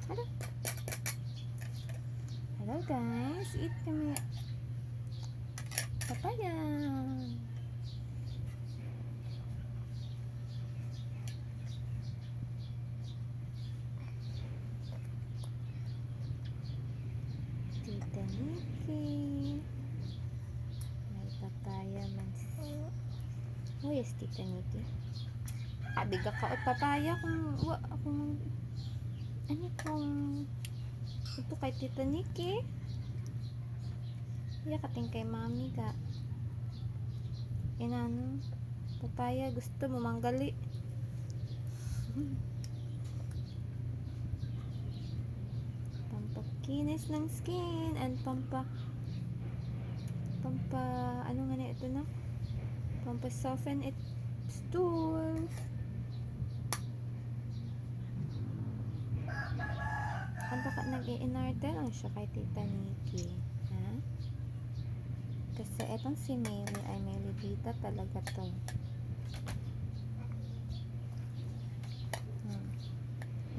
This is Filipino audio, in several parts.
Hello. Hello guys, eat kami papaya. Tita Nikki. May papaya man. Oh yes, Tita Nikki. Biga ka o papaya kung ano kung ito kay Tita Nikki. Iya kating kay mami ka. Inano papaya gusto mo manggali. Pampakinis ng skin and pampa ano nga na ito na? Pampa soften it stool. Ang baka nag-i-inarte lang siya kay Tita Nikki. Ha? Kasi etong si Maylie ay Melidita talaga to.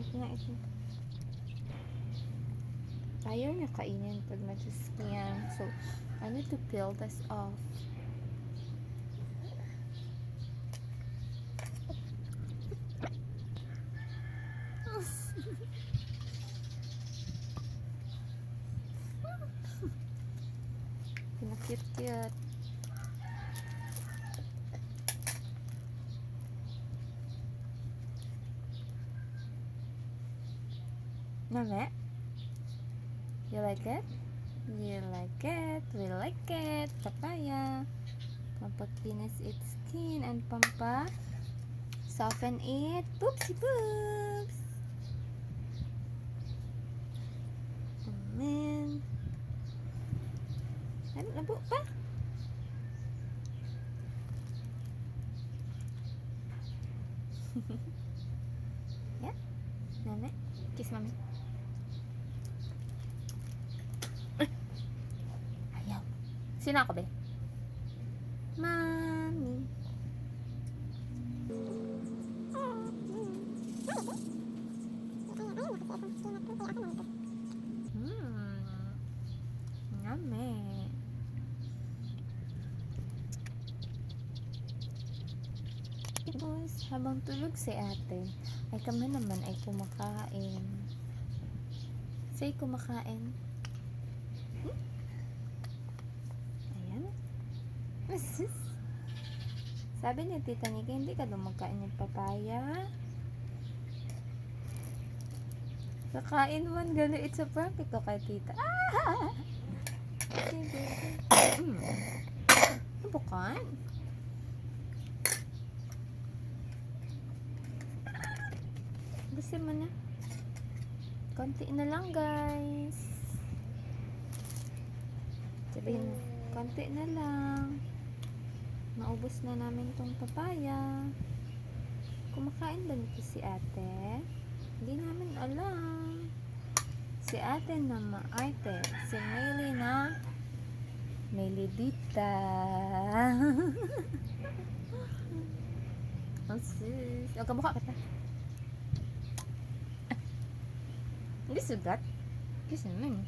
Ito na ito. Ayaw niya kainin pag nag-skin. So, I need to peel this off. Pinakit-kit. Name? You like it? You like it? We like it. Papaya. Pampakinis its skin and pampa soften it. Poopsie poops. Amen. Ano, labo pa? Yeah? Name? Kiss mami. Ayaw. Sino ako, be? Mami. Yummy. Tapos, habang tulog si ate, ay kami naman ay kumakain. Say, kumakain. Ayan. Sabi ni Tita Nikki, hindi ka daw magkain ng papaya. Kakain man, gano'n. It's a prank ito kay Tita. Sige. Bukan. Gusto mo na? Konti na lang, guys. Sabihin mo, konti na lang. Maubos na namin tong papaya. Kumakain ba nito si ate? Hindi namin alam. Si ate na maarte. Si Maylie na Melidita. Oh sis. O, kamukha kita. Hindi sugat. Kasi naman.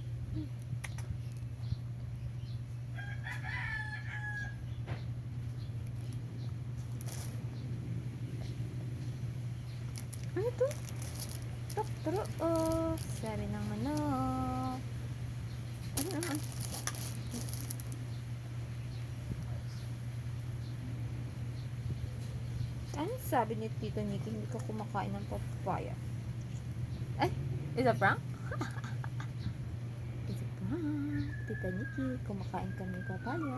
Ano to? Doktoro. Oh, sari ng manok. Ano naman? Ano sabi ni Tita Nikki, hindi ka kumakain ng papaya? Ay, is a prank? Is a prank. Tita Nikki, kumakain kami ng papaya.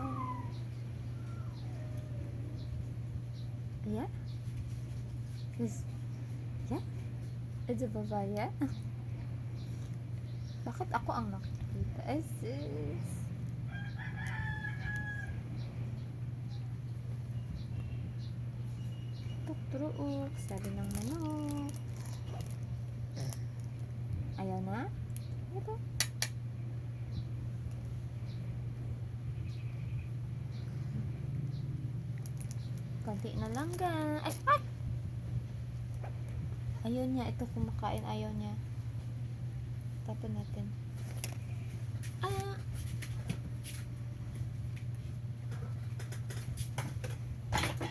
Yeah? Yeah? Is a papaya? Bakit ako ang nakikita? Ay, sis. Tukturuk, sabi ng manok. Ayaw na? Ito. Konti na lang, guys. Ay! Ayaw niya. Ito kumakain. Ayaw niya. Tapon natin. Ah!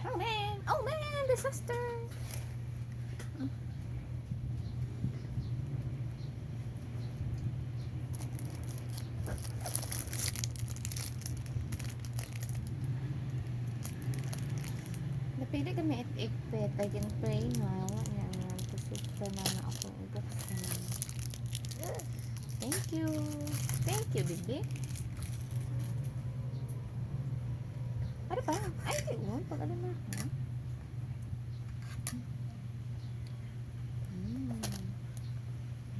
Oh man! Oh man! Disaster! Napili kami it-ikpit. I can pray now. Ayan. Pasukta na na akong ibuksan. Thank you. Thank you, baby. Ano ba? Ay, hindi. Pag ano na, ha?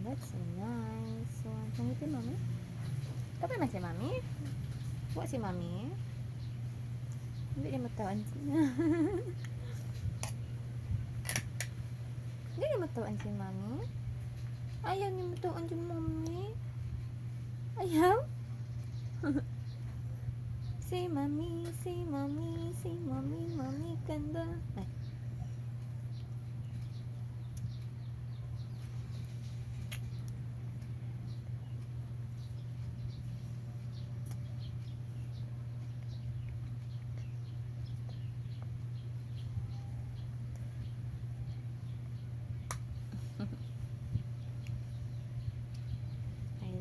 That's a nice one. Pangitin, mami. Tapos na si mami? Buwa si mami? Hindi niya matawan siya. Hindi niya matawan si mami? Ayaw niya matawan si mami? Ayaw? Si mami, si mami, si mami, mami kanda. Ay.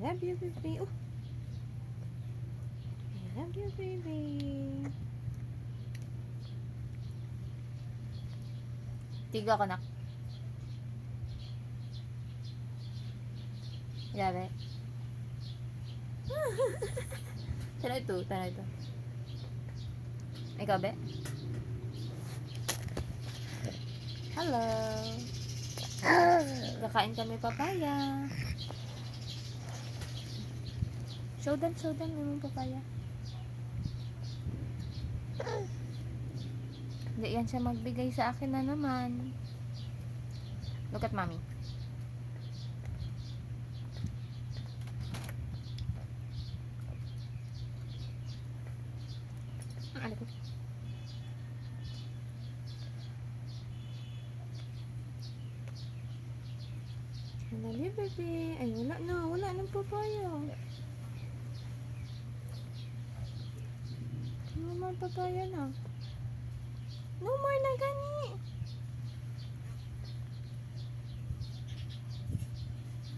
I love you, baby. Oh. I love you, baby. Tiga ko na. Grabe. Tara ito, tara ito. Ikaw, be? Hello. Kakain kami papaya. Show them yung papaya. Hindi yan siya magbigay sa akin na naman. Look at mommy. Ano ko? I love you, baby. Ay, wala na. Wala nang papaya. No more papaya na. No more na gani.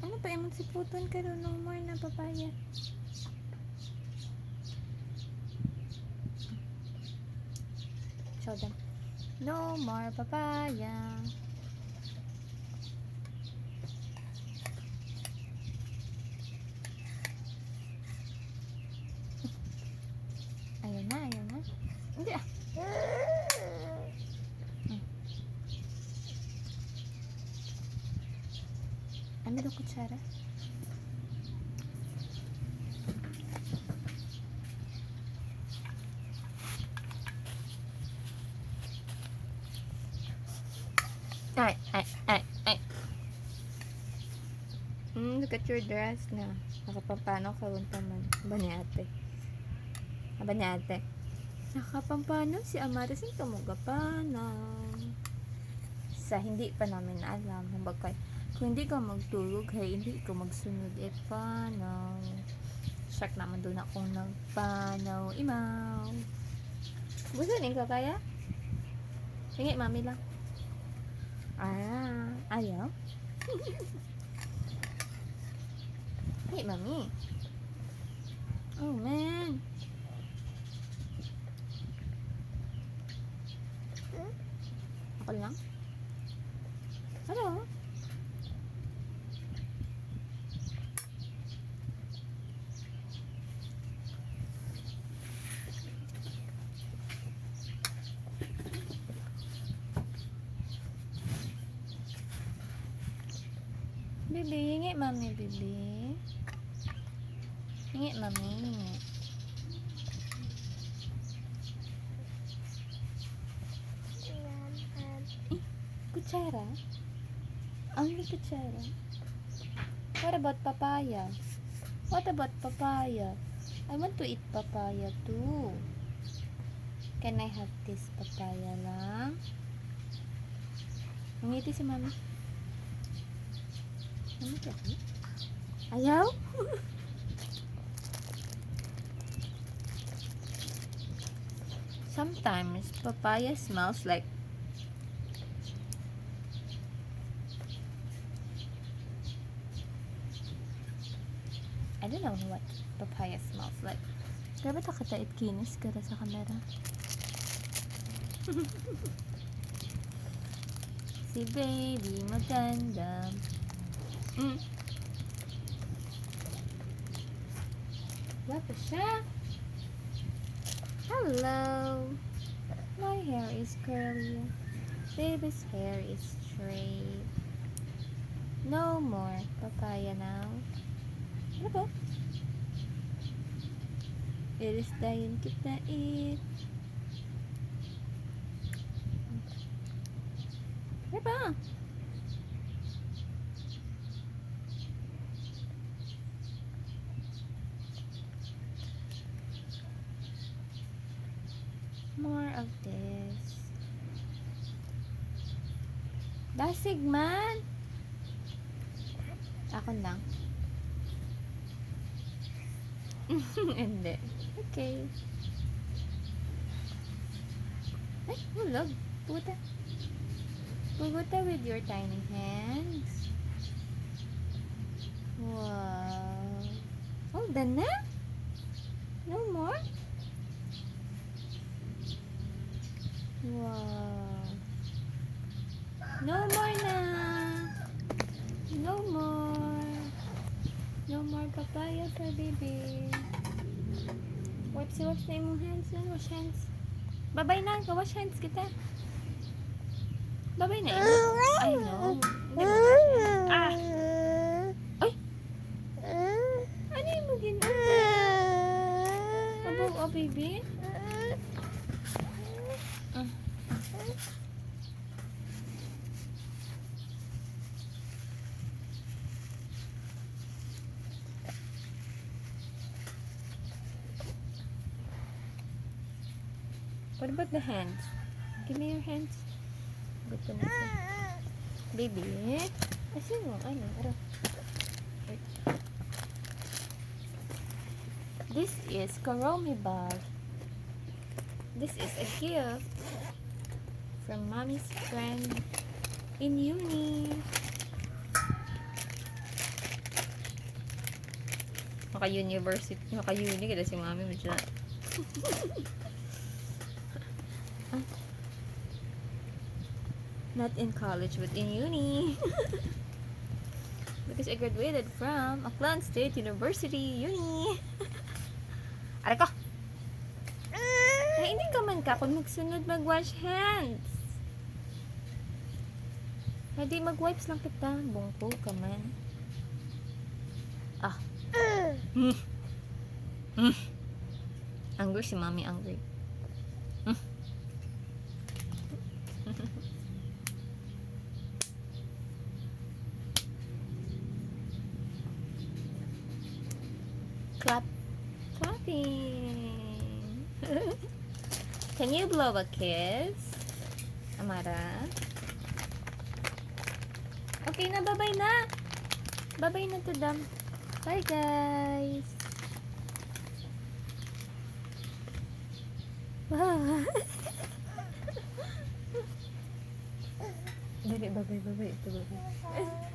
Ano pa imong siputon ka ron? No more na papaya. Show them. No more papaya. Ayun na, ayun na. Hindi ah. Ano daw kutsara? Ay. Look at your dress na. Nakapampano ka man. Aba ni ate. Nakapampano si Amaris yung tumugapana. Sa hindi pa namin alam. Kung hindi ka magtulog, hindi ka magsunod panaw. Shock naman doon akong nagpanaw. Imaw. Gusto rin ka kaya? Hingi, mami lang. Ayaw? Hingi, mami. Oh, man. Ako lang? Ano? Bibi, hingi mami, bibi. Hingi mami, hingi. Kutsara? Only kutsara? What about papaya? I want to eat papaya too. Can I have this papaya lang? Ngiti si mami. Ayaw? Sometimes papaya smells like I don't know what papaya smells like. Grabe ta katait kinis kara sa kamera. Si baby maganda. Wala siya. Hello. My hair is curly. Baby's hair is straight. No more papaya now. Ano ba? Iris dayon kita eat. Ano ba? More of this. Dasig man. Ako lang. Hindi. Okay. Ay, hulog. Puta. Puta with your tiny hands. Wow. Oh, done na? No more? Wow. No more na. No more. No more papaya for baby. Wipes na imong hands na. Wash hands. Babay na. Wash hands kita. Babay na. I know. Hindi mo wash hands. Ah! Ay! Ano yung mo ginawa? Abo, baby? What about the hands? Give me your hands. Good to know. Baby. Asin mo. Ano? Wait. This is Karomi bag. This is a gift from mommy's friend in uni. Maka-university. Maka-uni kada si mommy mo dyan. Not in college, but in uni. Because I graduated from Aklan State University, uni. Aray ko! Ay, hindi ka man ka kung magsunod mag-wash hands. Hindi, mag-wipes lang kita. Bungko ka man. Ah. Angry si mommy, angry. Clapping. Can you blow a kiss, Amara? Okay na, bye-bye na. Bye-bye na to them. Bye, guys. Dali, bye-bye. Ito, bye-bye.